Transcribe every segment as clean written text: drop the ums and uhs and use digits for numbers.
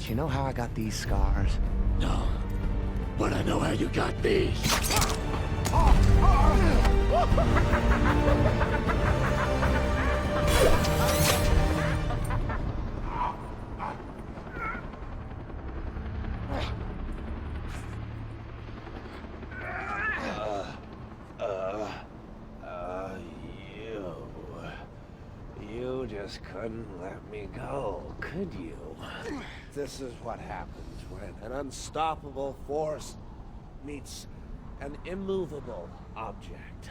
But you know how I got these scars? No. But I know how you got these. You just couldn't let me go, could you? This is what happens when an unstoppable force meets an immovable object.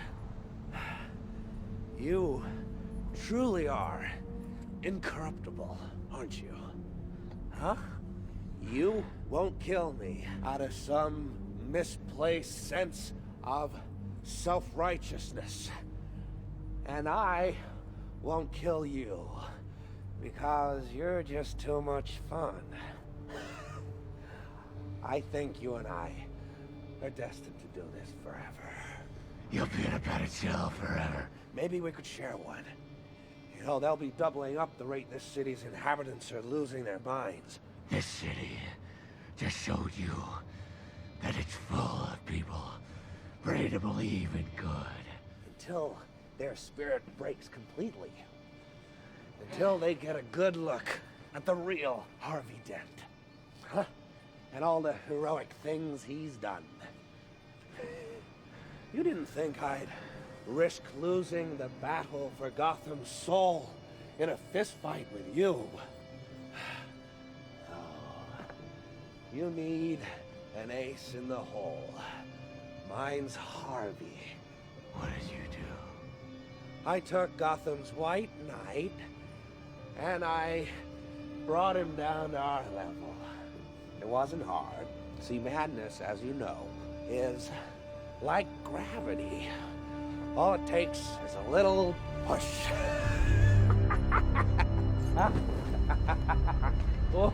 You truly are incorruptible, aren't you? Huh? You won't kill me out of some misplaced sense of self-righteousness. And I won't kill you because you're just too much fun. I think you and I are destined to do this forever. You'll be in a better jail forever. Maybe we could share one. You know, they'll be doubling up the rate this city's inhabitants are losing their minds. This city just showed you that it's full of people ready to believe in good. Until their spirit breaks completely. Until they get a good look at the real Harvey Dent. Huh? And all the heroic things he's done. You didn't think I'd risk losing the battle for Gotham's soul in a fistfight with you. Oh, you need an ace in the hole. Mine's Harvey. What did you do? I took Gotham's White Knight, and I brought him down to our level. It wasn't hard. See, madness, as you know, is like gravity. All it takes is a little push. Oh.